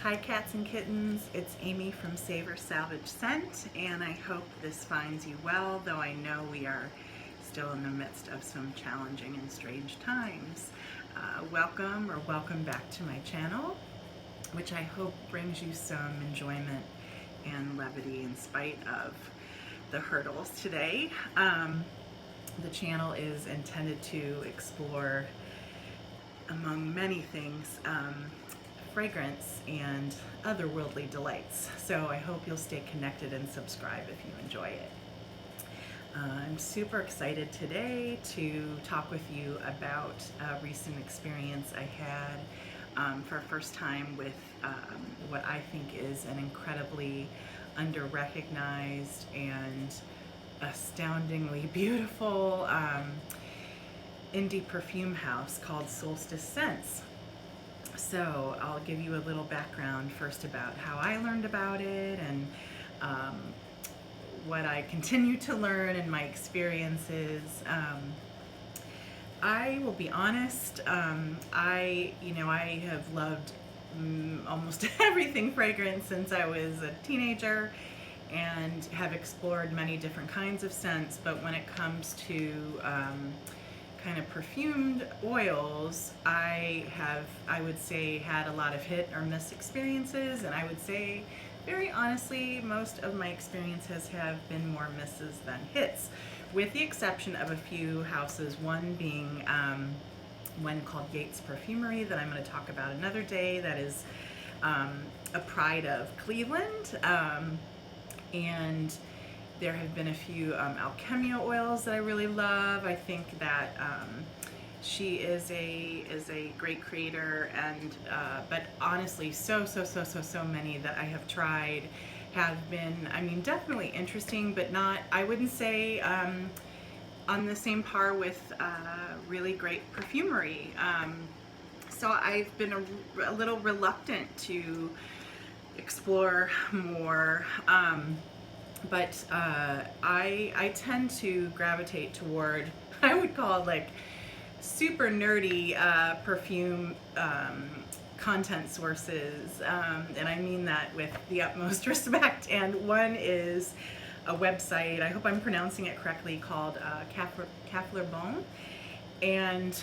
Hi cats and kittens, it's Amy from Savor Salvage Scent, and I hope this finds you well, though I know we are still in the midst of some challenging and strange times. Welcome back to my channel, which I hope brings you some enjoyment and levity in spite of the hurdles today. The channel is intended to explore, among many things, fragrance and otherworldly delights. So I hope you'll stay connected and subscribe if you enjoy it. I'm super excited today to talk with you about a recent experience I had for a first time with what I think is an incredibly under-recognized and astoundingly beautiful indie perfume house called Solstice Scents. So I'll give you a little background first about how I learned about it and what I continue to learn in my experiences. I will be honest, I have loved almost everything fragrance since I was a teenager and have explored many different kinds of scents, but when it comes to kind of perfumed oils, I would say, had a lot of hit or miss experiences, and I would say, very honestly, most of my experiences have been more misses than hits, with the exception of a few houses, one being one called Yates Perfumery that I'm going to talk about another day, that is a pride of Cleveland, and there have been a few Alchemia oils that I really love. I think that she is a great creator, and but honestly, so many that I have tried have been, I mean, definitely interesting, but not, I wouldn't say on the same par with really great perfumery. So I've been a little reluctant to explore more. But I tend to gravitate toward, I would call it like super nerdy perfume content sources, and I mean that with the utmost respect. And one is a website, I hope I'm pronouncing it correctly, called Bon. And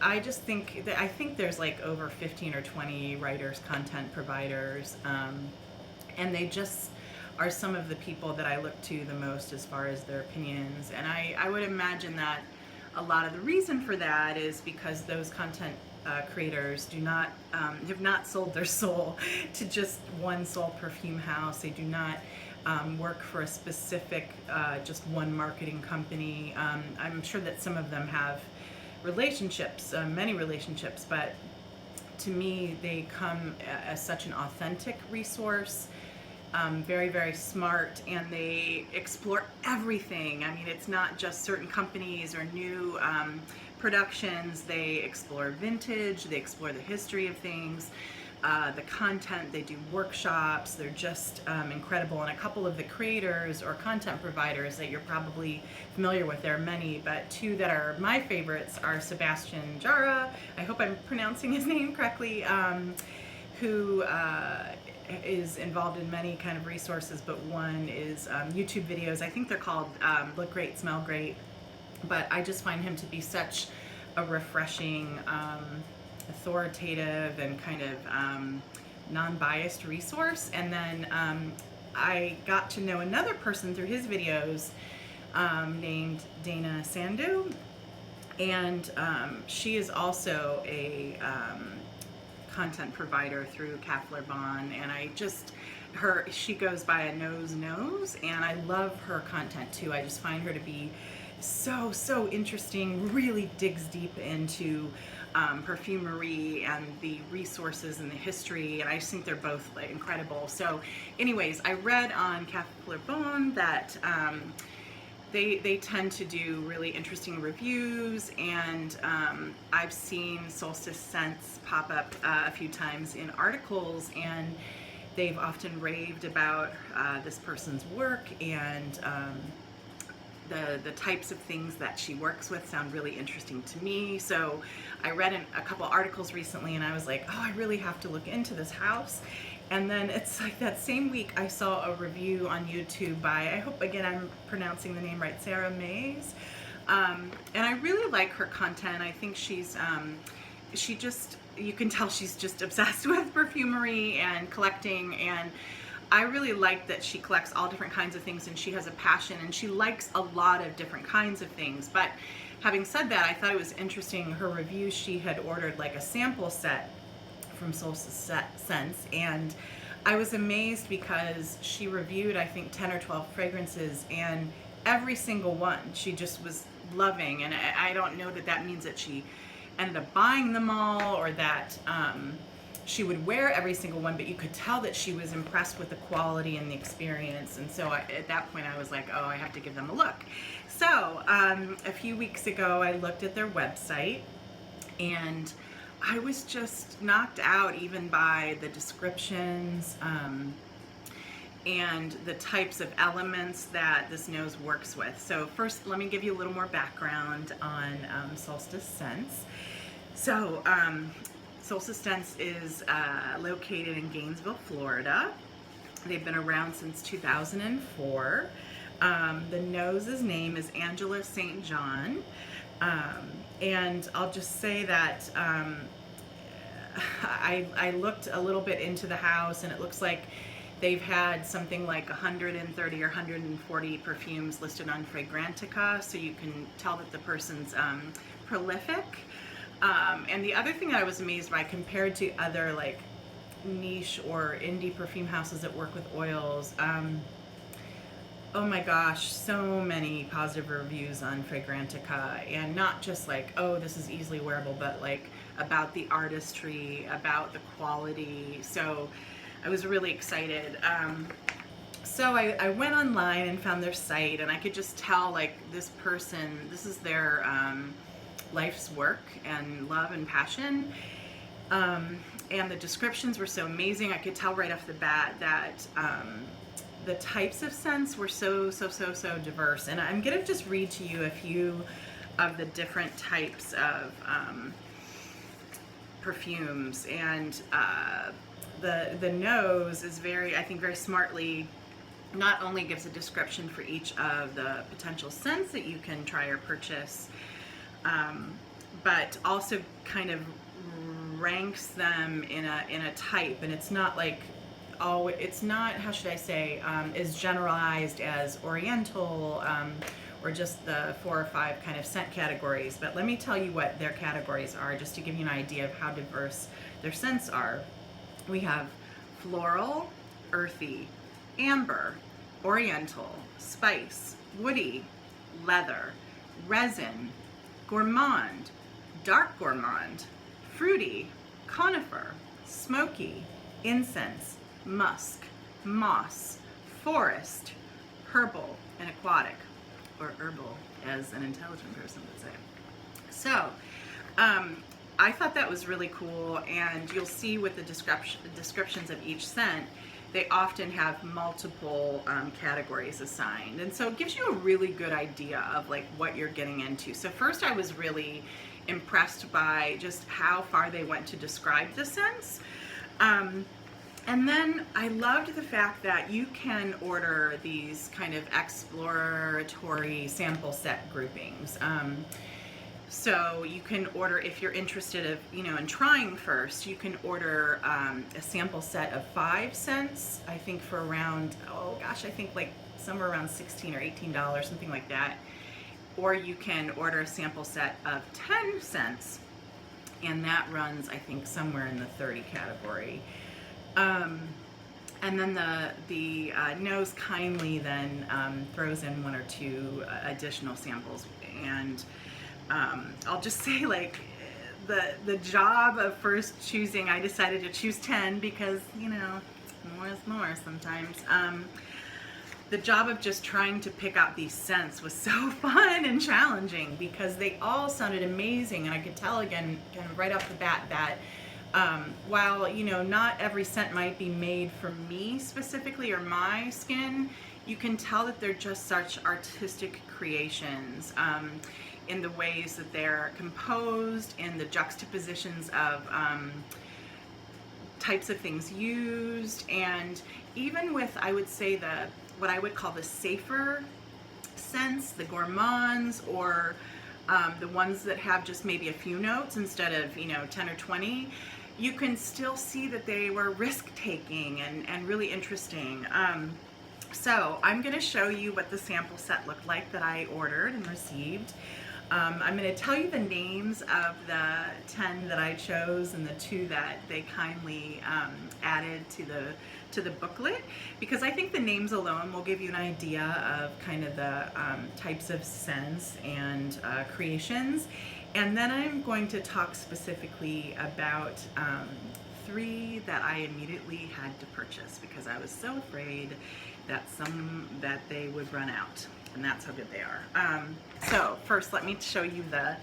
I just think that, I think there's like over 15 or 20 writers, content providers, and they just are some of the people that I look to the most as far as their opinions. And I would imagine that a lot of the reason for that is because those content creators do not have not sold their soul to just one sole perfume house. They do not work for a specific just one marketing company. I'm sure that some of them have relationships, many relationships, but to me they come as such an authentic resource. Very smart, and they explore everything. I mean, it's not just certain companies or new productions. They explore vintage, they explore the history of things, the content, they do workshops. They're just incredible. And a couple of the creators or content providers that you're probably familiar with, there are many, but two that are my favorites are Sebastian Jarrah, I hope I'm pronouncing his name correctly, who is involved in many kind of resources, but one is YouTube videos. I think they're called Look Great, Smell Great, but I just find him to be such a refreshing, authoritative, and kind of non-biased resource. And then I got to know another person through his videos named Dana Sandhu, and she is also a content provider through Bon, and I just, she goes by a nose, and I love her content too. I just find her to be so interesting, really digs deep into perfumery and the resources and the history, and I just think they're both like incredible. So anyways, I read on Bon that they tend to do really interesting reviews, and I've seen Solstice Scents pop up a few times in articles, and they've often raved about this person's work and the types of things that she works with sound really interesting to me. So I read a couple articles recently and I was like, oh, I really have to look into this house. And then it's like that same week I saw a review on YouTube by, I hope again I'm pronouncing the name right, Sarah Mays. And I really like her content. I think she's, she just, you can tell she's just obsessed with perfumery and collecting, and I really like that she collects all different kinds of things and she has a passion and she likes a lot of different kinds of things. But having said that, I thought it was interesting, her review, she had ordered like a sample set from Solstice Scents, and I was amazed because she reviewed I think 10 or 12 fragrances and every single one she just was loving. And I don't know that that means that she ended up buying them all or that she would wear every single one, but you could tell that she was impressed with the quality and the experience. And so at that point I was like, oh, I have to give them a look. So a few weeks ago I looked at their website and I was just knocked out even by the descriptions and the types of elements that this nose works with. So first, let me give you a little more background on Solstice Scents. So Solstice Scents is located in Gainesville, Florida. They've been around since 2004. The nose's name is Angela St. John. And I'll just say that I looked a little bit into the house and it looks like they've had something like 130 or 140 perfumes listed on Fragrantica, so you can tell that the person's prolific. And the other thing that I was amazed by compared to other like niche or indie perfume houses that work with oils, oh my gosh, so many positive reviews on Fragrantica, and not just like, oh, this is easily wearable, but like about the artistry, about the quality. So I was really excited. So I went online and found their site, and I could just tell like this person, this is their life's work and love and passion. And the descriptions were so amazing. I could tell right off the bat that the types of scents were so diverse. And I'm gonna just read to you a few of the different types of perfumes. And the nose is very, I think very smartly, not only gives a description for each of the potential scents that you can try or purchase, but also kind of ranks them in a type. And it's not like, oh, it's not, how should I say, as generalized as Oriental or just the 4 or 5 kind of scent categories. But let me tell you what their categories are, just to give you an idea of how diverse their scents are. We have floral, earthy, amber, oriental, spice, woody, leather, resin, gourmand, dark gourmand, fruity, conifer, smoky, incense, musk, moss, forest, herbal, and aquatic, or herbal as an intelligent person would say. So I thought that was really cool, and you'll see with the descriptions of each scent, they often have multiple categories assigned, and so it gives you a really good idea of like what you're getting into. So first I was really impressed by just how far they went to describe the scents. And then I loved the fact that you can order these kind of exploratory sample set groupings. So you can order, if you're interested in trying first, you can order a sample set of 5 scents, I think for around, oh gosh, I think like somewhere around $16 or $18, something like that. Or you can order a sample set of 10 scents, and that runs, I think, somewhere in the 30 category. And then the nose kindly then throws in 1 or 2 additional samples. And I'll just say, like, the job of first choosing, I decided to choose 10 because, more is more sometimes. The job of just trying to pick out these scents was so fun and challenging because they all sounded amazing, and I could tell again, kind of right off the bat, that while not every scent might be made for me specifically or my skin, you can tell that they're just such artistic creations in the ways that they're composed, in the juxtapositions of types of things used, and even with, I would say, what I would call the safer scents, the gourmands, or the ones that have just maybe a few notes instead of 10 or 20, you can still see that they were risk-taking and really interesting. So I'm going to show you what the sample set looked like that I ordered and received. I'm going to tell you the names of the 10 that I chose and the 2 that they kindly added to the booklet, because I think the names alone will give you an idea of kind of the types of scents and creations. And then I'm going to talk specifically about 3 that I immediately had to purchase because I was so afraid that they would run out. And that's how good they are. So first, let me show you the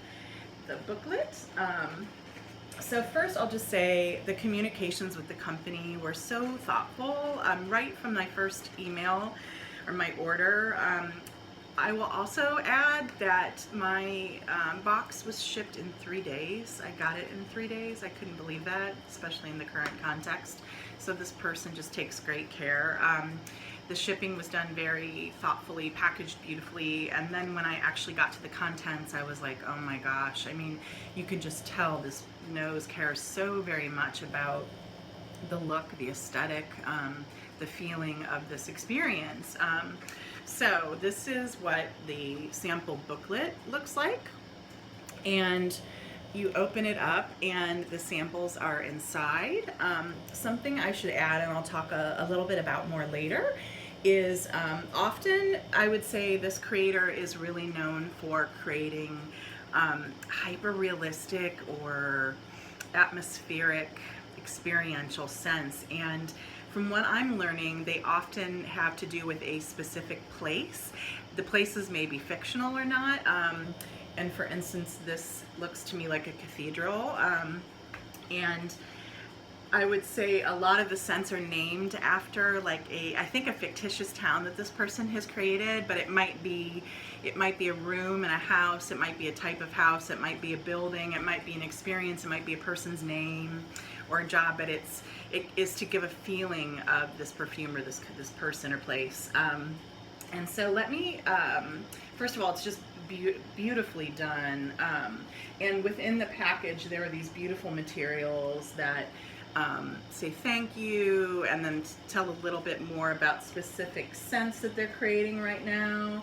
booklet. So first, I'll just say the communications with the company were so thoughtful. Right from my first email or my order, I will also add that my box was shipped in 3 days. I got it in 3 days. I couldn't believe that, especially in the current context. So this person just takes great care. The shipping was done very thoughtfully, packaged beautifully, and then when I actually got to the contents, I was like, oh my gosh. I mean, you can just tell this nose cares so very much about the look, the aesthetic, the feeling of this experience. So this is what the sample booklet looks like, and you open it up and the samples are inside. Something I should add, and I'll talk a little bit about more later, is often I would say this creator is really known for creating hyper-realistic or atmospheric experiential scents, and from what I'm learning, they often have to do with a specific place. The places may be fictional or not. And for instance, this looks to me like a cathedral. And I would say a lot of the scents are named after I think a fictitious town that this person has created, but it might be a room in a house, it might be a type of house, it might be a building, it might be an experience, it might be a person's name or a job, but it is to give a feeling of this perfume or this person or place. And so let me, first of all, it's just beautifully done. And within the package, there are these beautiful materials that say thank you, and then tell a little bit more about specific scents that they're creating right now.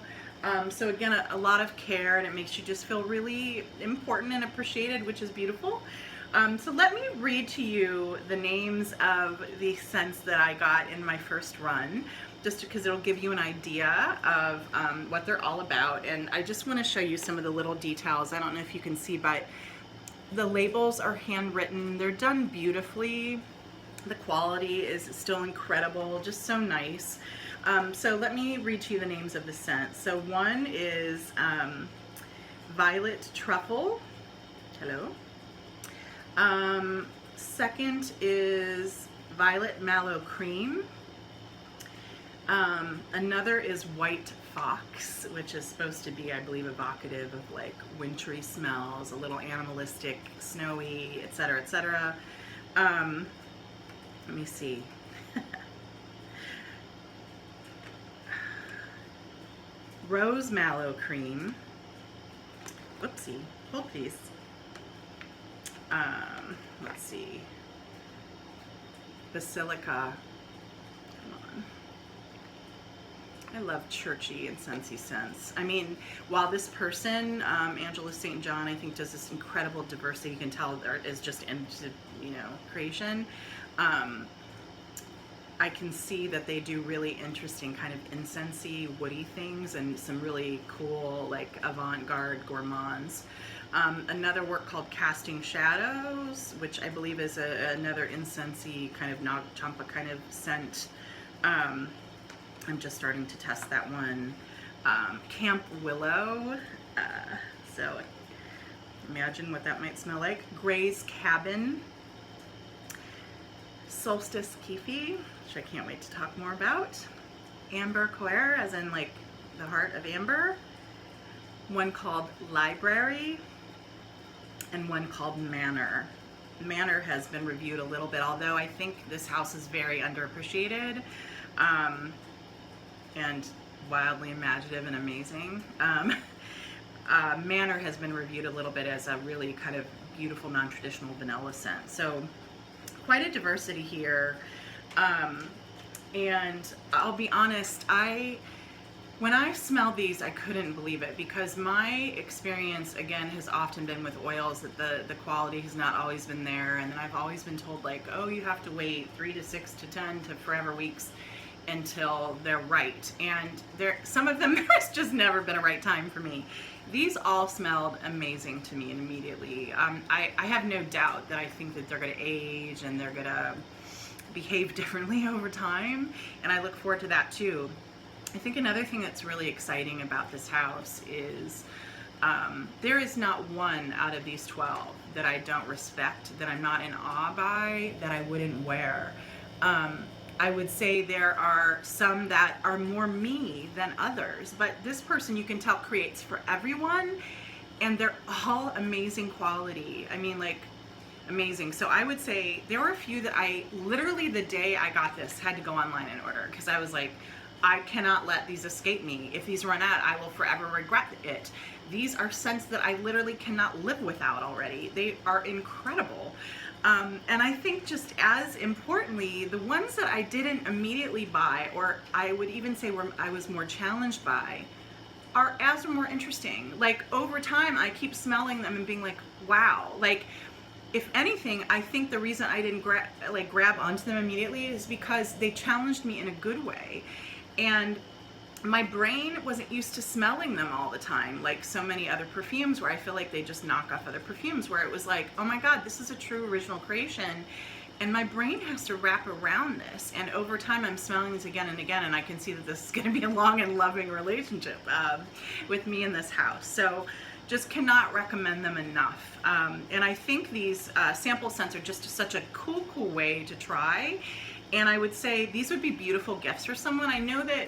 So again, a lot of care, and it makes you just feel really important and appreciated, which is beautiful. So let me read to you the names of the scents that I got in my first run, just because it'll give you an idea of what they're all about. And I just want to show you some of the little details. I don't know if you can see, but the labels are handwritten. They're done beautifully. The quality is still incredible, just so nice. So let me read to you the names of the scents. So one is Violet Truffle. Hello. Second is Violet Mallow Cream. Another is White Fox, which is supposed to be, I believe, evocative of like wintry smells, a little animalistic, snowy, etc., etc. Let me see. Rose Mallow Cream. Whoopsie. Hold please. Let's see. Basilica. Come on. I love churchy and scentsy scents. I mean, while this person, Angela St. John, I think does this incredible diversity, you can tell art is just into, creation. I can see that they do really interesting kind of incensey, woody things, and some really cool, like avant-garde gourmands. Another work called Casting Shadows, which I believe is another incensey kind of Nag Champa kind of scent. I'm just starting to test that one. Camp Willow, so imagine what that might smell like. Gray's Cabin. Solstice Keefy, which I can't wait to talk more about. Amber Coeur, as in like the heart of amber, one called Library, and one called Manor. Manor has been reviewed a little bit, although I think this house is very underappreciated, and wildly imaginative and amazing. Manor has been reviewed a little bit as a really kind of beautiful non-traditional vanilla scent. So quite a diversity here. And I'll be honest, when I smelled these, I couldn't believe it, because my experience, again, has often been with oils that the quality has not always been there, and then I've always been told, like, oh, you have to wait 3 to 6 to 10 to forever weeks until they're right. And some of them, there's just never been a right time for me. These all smelled amazing to me immediately. I have no doubt that I think that they're going to age and they're going to behave differently over time, and I look forward to that too. I think another thing that's really exciting about this house is there is not one out of these 12 that I don't respect, that I'm not in awe by, that I wouldn't wear. I would say there are some that are more me than others, but this person, you can tell, creates for everyone, and they're all amazing quality. I mean, like, amazing. So I would say there were a few that I literally, the day I got this, had to go online and order, because I was like, I cannot let these escape me. If these run out, I will forever regret it. These are scents that I literally cannot live without already. They are incredible. And I think just as importantly, the ones that I didn't immediately buy, or I would even say where I was more challenged by, are as more interesting. Like, over time, I keep smelling them and being like, wow. Like, if anything, I think the reason I didn't grab onto them immediately is because they challenged me in a good way. And my brain wasn't used to smelling them all the time, like so many other perfumes where I feel like they just knock off other perfumes, where it was like, oh my God, this is a true original creation. And my brain has to wrap around this. And over time, I'm smelling these again and again, and I can see that this is going to be a long and loving relationship with me in this house. So just cannot recommend them enough. And I think these sample scents are just such a cool way to try. And I would say these would be beautiful gifts for someone. I know that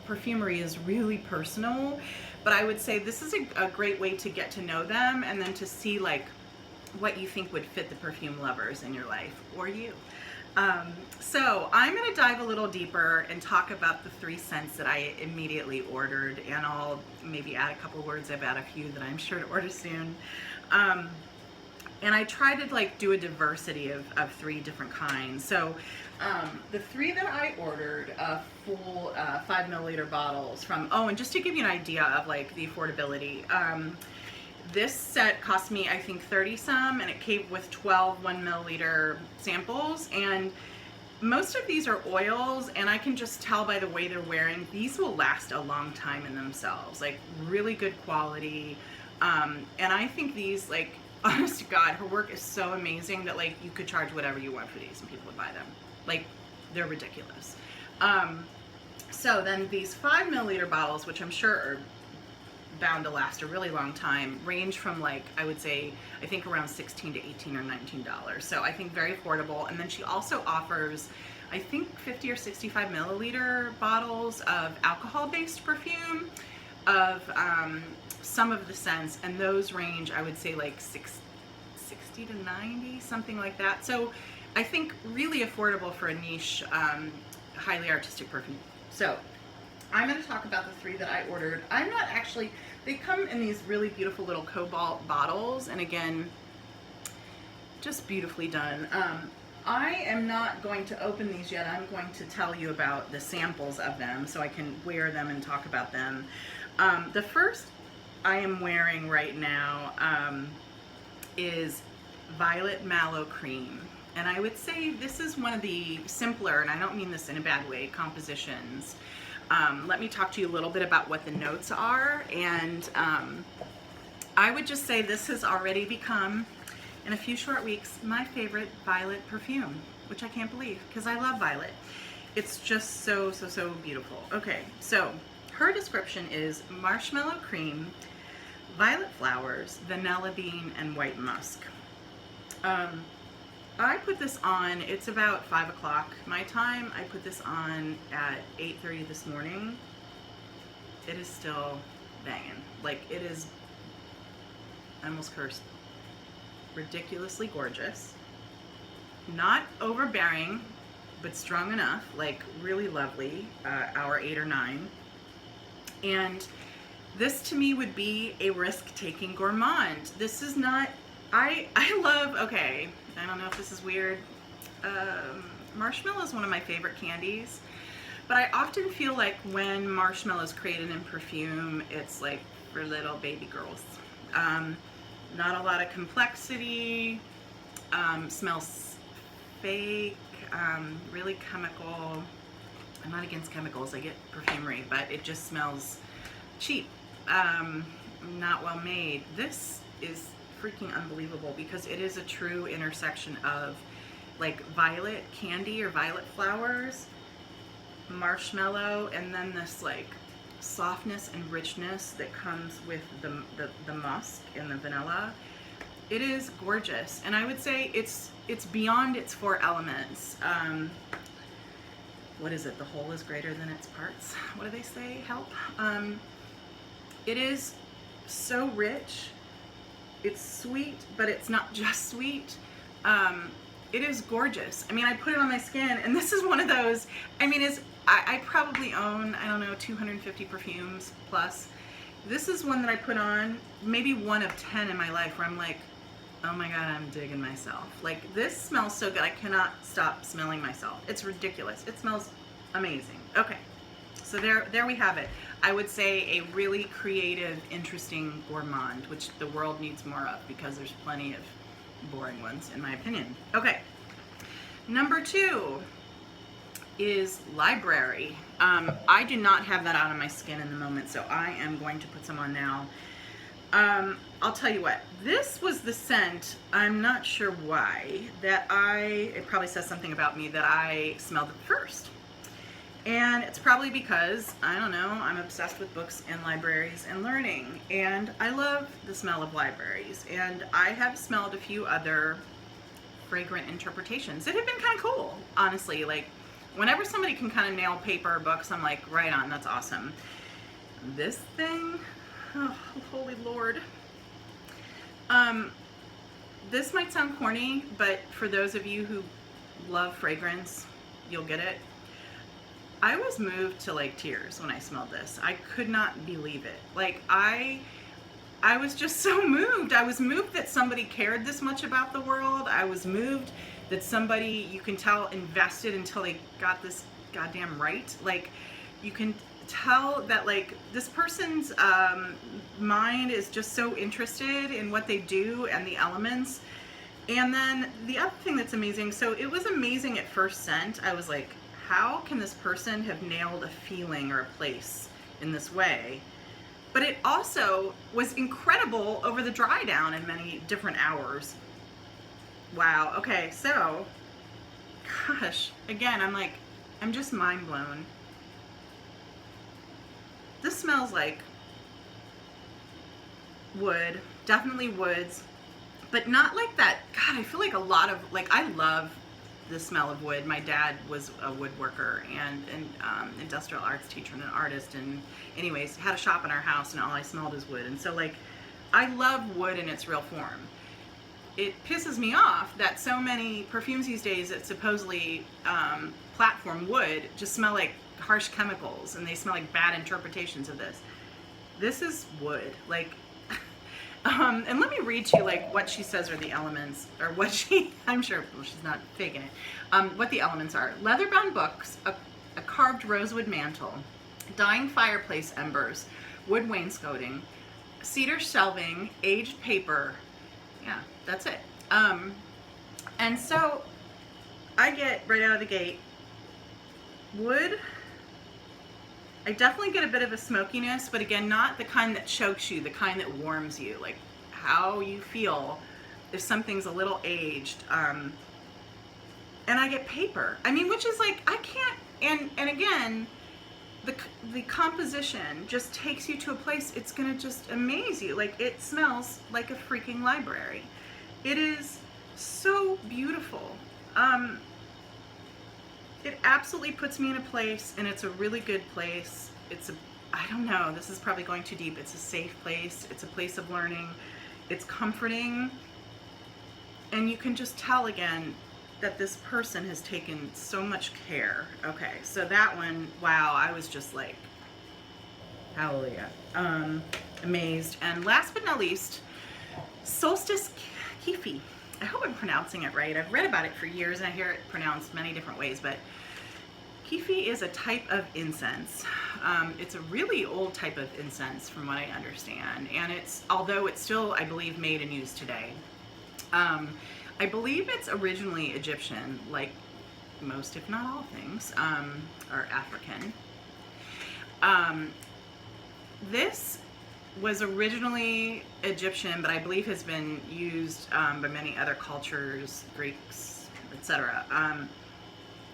perfumery is really personal, but I would say this is a great way to get to know them, and then to see like what you think would fit the perfume lovers in your life, or you. So I'm going to dive a little deeper and talk about the 3 scents that I immediately ordered, and I'll maybe add a couple words about a few that I'm sure to order soon. And I try to like do a diversity of 3 different kinds. So the 3 that I ordered, full 5 milliliter bottles from, oh, and just to give you an idea of like the affordability, this set cost me, I think, 30 some, and it came with 12 1 milliliter samples. And most of these are oils, and I can just tell by the way they're wearing, these will last a long time in themselves, like really good quality. And I think these, like, honest to God, her work is so amazing that like you could charge whatever you want for these and people would buy them. Like, they're ridiculous. So then these 5 milliliter bottles, which I'm sure are bound to last a really long time, range from like, I would say, I think around $16 to $18 or $19. So I think very affordable. And then she also offers, I think, 50 or 65 milliliter bottles of alcohol-based perfume of some of the scents, and those range, I would say, like 60 to 90, something like that. So I think really affordable for a niche, highly artistic perfume. So I'm going to talk about the 3 that I ordered. I'm not actually, they come in these really beautiful little cobalt bottles, and again, just beautifully done. I am not going to open these yet. I'm going to tell you about the samples of them so I can wear them and talk about them. The first I am wearing right now is Violet Mallow Cream. And I would say this is one of the simpler, and I don't mean this in a bad way, compositions. Let me talk to you a little bit about what the notes are. And I would just say this has already become, in a few short weeks, my favorite Violet perfume, which I can't believe, because I love Violet. It's just so beautiful. Okay, so her description is marshmallow cream, violet flowers, vanilla bean, and white musk. I put this on, it's about 5 o'clock my time. I put this on at 8:30 this morning. It is still banging. Like, it is, I almost cursed, ridiculously gorgeous. Not overbearing, but strong enough, like really lovely, hour 8 or 9. And this to me would be a risk-taking gourmand. This is not, I love, okay, I don't know if this is weird. Marshmallow is one of my favorite candies, but I often feel like when marshmallow is created in perfume, it's like for little baby girls. Not a lot of complexity, smells fake, really chemical. I'm not against chemicals, I get perfumery, but it just smells cheap, not well made. This is freaking unbelievable because it is a true intersection of like violet candy or violet flowers, marshmallow, and then this like softness and richness that comes with the musk and the vanilla. It is gorgeous, and I would say it's beyond its 4 elements. What is it? The whole is greater than its parts. What do they say? Help. It is so rich. It's sweet, but it's not just sweet. It is gorgeous. I mean, I put it on my skin, and this is one of those, I mean, I probably own, I don't know, 250 perfumes plus. This is one that I put on, maybe one of 10 in my life, where I'm like, oh my God, I'm digging myself. Like, this smells so good. I cannot stop smelling myself. It's ridiculous. It smells amazing. Okay, so there we have it. I would say a really creative, interesting gourmand, which the world needs more of because there's plenty of boring ones, in my opinion. Okay, number 2 is Library. I do not have that out on my skin in the moment, so I am going to put some on now. I'll tell you what, this was the scent, I'm not sure why, that it probably says something about me that I smelled it first. And it's probably because, I don't know, I'm obsessed with books and libraries and learning, and I love the smell of libraries. And I have smelled a few other fragrant interpretations that have been kind of cool, honestly. Like, whenever somebody can kind of nail paper or books, I'm like, right on, that's awesome. This thing, oh, holy Lord. This might sound corny, but for those of you who love fragrance, you'll get it. I was moved to like tears when I smelled this. I could not believe it. Like, I was just so moved. I was moved that somebody cared this much about the world. I was moved that somebody, you can tell, invested until they got this goddamn right. Like, you can tell that like this person's mind is just so interested in what they do and the elements. And then the other thing that's amazing, so it was amazing at first scent. I was like, how can this person have nailed a feeling or a place in this way? But it also was incredible over the dry down in many different hours. Wow, okay, so, gosh, again, I'm just mind blown. This smells like wood, definitely woods, but not like that. God, I feel like a lot of, like, I love the smell of wood. My dad was a woodworker and an industrial arts teacher and an artist, and anyways, had a shop in our house, and all I smelled is wood. And so, like, I love wood in its real form. It pisses me off that so many perfumes these days that supposedly platform wood just smell like harsh chemicals, and they smell like bad interpretations of this. This is wood, like, and let me read to you like what she says are the elements, or what she, I'm sure, well, she's not faking it, what the elements are. Leather-bound books, a carved rosewood mantle, dying fireplace embers, wood wainscoting, cedar shelving, aged paper. Yeah, that's it. And so I get right out of the gate wood. I definitely get a bit of a smokiness, but again, not the kind that chokes you, the kind that warms you, like how you feel if something's a little aged. And I get paper. I mean, which is like, I can't, and again, the composition just takes you to a place, it's gonna just amaze you. Like, it smells like a freaking library. It is So beautiful. It absolutely puts me in a place, and it's a really good place. I don't know, this is probably going too deep. It's a safe place. It's a place of learning. It's comforting. And you can just tell again that this person has taken so much care. Okay, so that one, wow, I was just like, hallelujah. Amazed. And last but not least, Solstice Scents. I hope I'm pronouncing it right. I've read about it for years and I hear it pronounced many different ways, but Kefi is a type of incense. It's a really old type of incense from what I understand, and although it's still, I believe, made and used today. I believe it's originally Egyptian, like most, if not all things, are African. This was originally Egyptian, but I believe has been used by many other cultures, Greeks, etc.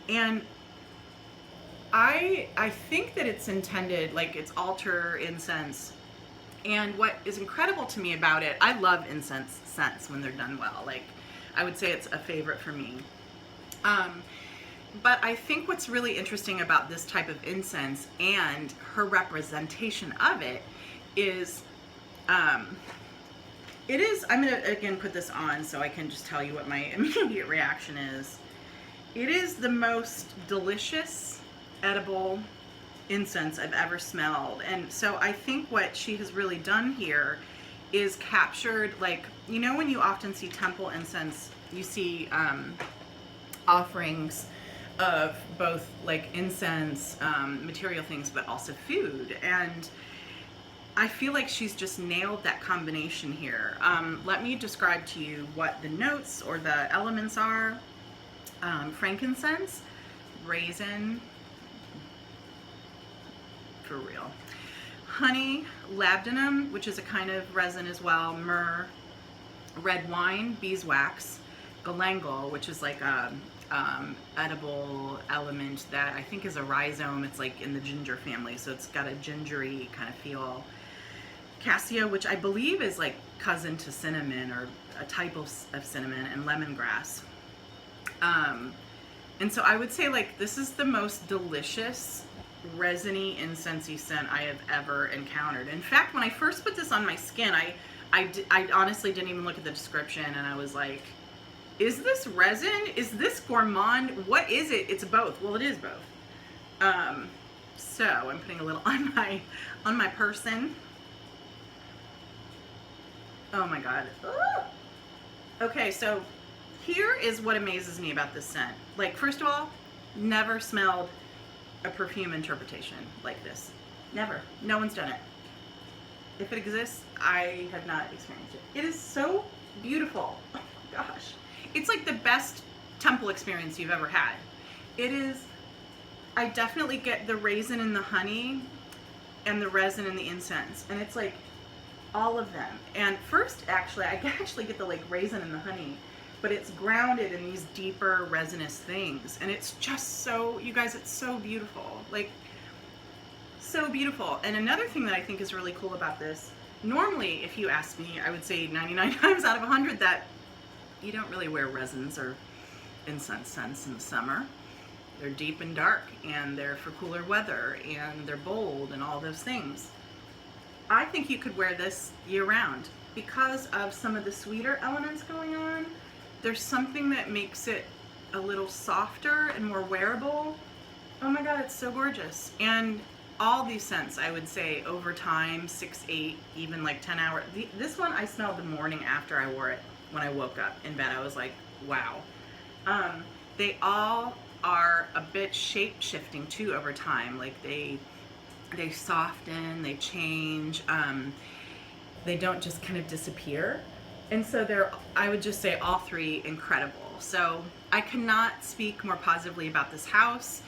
And I think that it's intended, like it's altar incense. And what is incredible to me about it, I love incense scents when they're done well. Like, I would say it's a favorite for me. But I think what's really interesting about this type of incense and her representation of it is, I'm gonna again put this on so I can just tell you what my immediate reaction is. It is the most delicious, edible incense I've ever smelled. And so I think what she has really done here is captured, like, you know, when you often see temple incense, you see offerings of both like incense, material things, but also food. And I feel like she's just nailed that combination here. Let me describe to you what the notes or the elements are. Frankincense, raisin, for real, honey, labdanum, which is a kind of resin as well, myrrh, red wine, beeswax, galangal, which is like a edible element that I think is a rhizome. It's like in the ginger family, so it's got a gingery kind of feel. Cassia, which I believe is like cousin to cinnamon or a type of cinnamon, and lemongrass. And so I would say, like, this is the most delicious resiny, incensey scent I have ever encountered. In fact, when I first put this on my skin, I honestly didn't even look at the description, and I was like, is this resin? Is this gourmand? What is it? It's both. Well, it is both. So I'm putting a little on my person. Oh my God. Ooh. Okay, so here is what amazes me about this scent. Like, first of all, never smelled a perfume interpretation like this. Never. No one's done it. If it exists, I have not experienced it. It is so beautiful. Oh my gosh. It's like the best temple experience you've ever had. It is, I definitely get the raisin and the honey and the resin and the incense. And it's like all of them. And first, actually, I actually get the like raisin and the honey, but it's grounded in these deeper resinous things. And it's just so, you guys, it's so beautiful. Like, so beautiful. And another thing that I think is really cool about this, normally, if you ask me, I would say 99 times out of 100 that you don't really wear resins or incense scents in the summer. They're deep and dark, and they're for cooler weather, and they're bold and all those things. I think you could wear this year round because of some of the sweeter elements going on. There's something that makes it a little softer and more wearable. Oh my God, it's so gorgeous. And all these scents, I would say, over time, 6, 8, even like 10 hours. This one I smelled the morning after I wore it. When I woke up in bed, I was like, wow. They all are a bit shape-shifting too over time. Like they soften, they change. They don't just kind of disappear. And so they're, I would just say, all three incredible. So I cannot speak more positively about this house.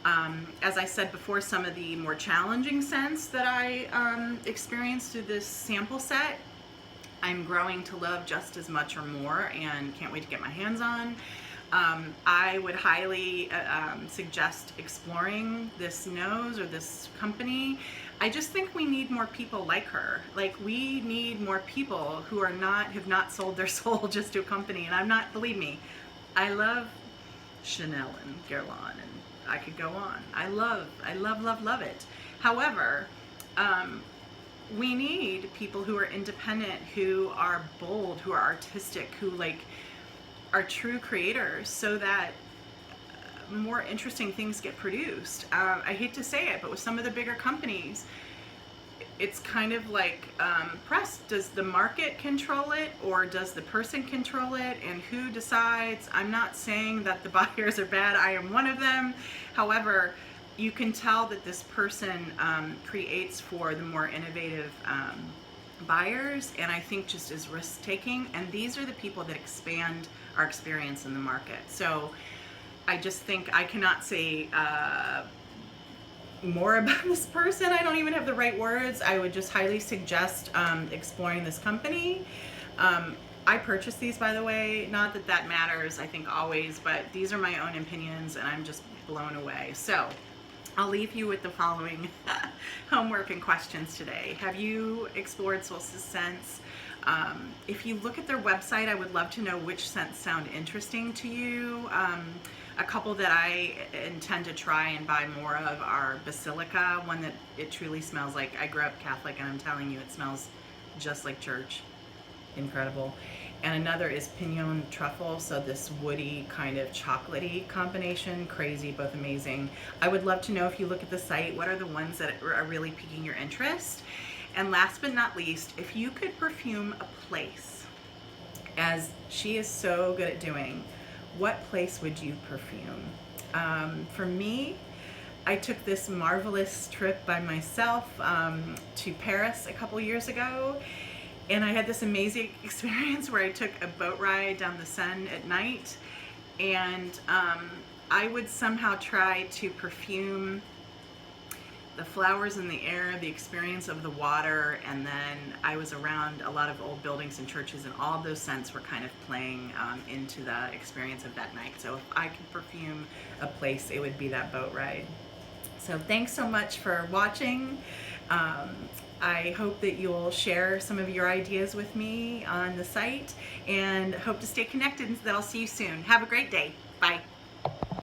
As I said before, some of the more challenging scents that I experienced through this sample set, I'm growing to love just as much or more, and can't wait to get my hands on. I would highly suggest exploring this nose or this company. I just think we need more people like her. Like, we need more people who are have not sold their soul just to a company. And I'm not, believe me, I love Chanel and Guerlain, and I could go on. I love, love it. However, we need people who are independent, who are bold, who are artistic, who like are true creators, so that more interesting things get produced. I hate to say it, but with some of the bigger companies, it's kind of like press. Does the market control it, or does the person control it? And who decides? I'm not saying that the buyers are bad. I am one of them. However, you can tell that this person creates for the more innovative buyers, and I think just is risk taking. And these are the people that expand our experience in the market. So I just think I cannot say more about this person. I don't even have the right words. I would just highly suggest exploring this company. I purchased these, by the way, not that that matters, I think always, but these are my own opinions and I'm just blown away. So I'll leave you with the following homework and questions today. Have you explored Solstice Scents? If you look at their website, I would love to know which scents sound interesting to you. A couple that I intend to try and buy more of are Basilica, one that it truly smells like, I grew up Catholic and I'm telling you, it smells just like church. Incredible. And another is Pignon Truffle, so this woody kind of chocolatey combination, crazy, both amazing. I would love to know, if you look at the site, what are the ones that are really piquing your interest? And last but not least, if you could perfume a place, as she is so good at doing, what place would you perfume? For me, I took this marvelous trip by myself to Paris a couple years ago, and I had this amazing experience where I took a boat ride down the Seine at night, and I would somehow try to perfume the flowers in the air, the experience of the water, and then I was around a lot of old buildings and churches, and all of those scents were kind of playing into the experience of that night. So if I could perfume a place, it would be that boat ride. So thanks so much for watching. I hope that you'll share some of your ideas with me on the site, and hope to stay connected, and that I'll see you soon. Have a great day. Bye.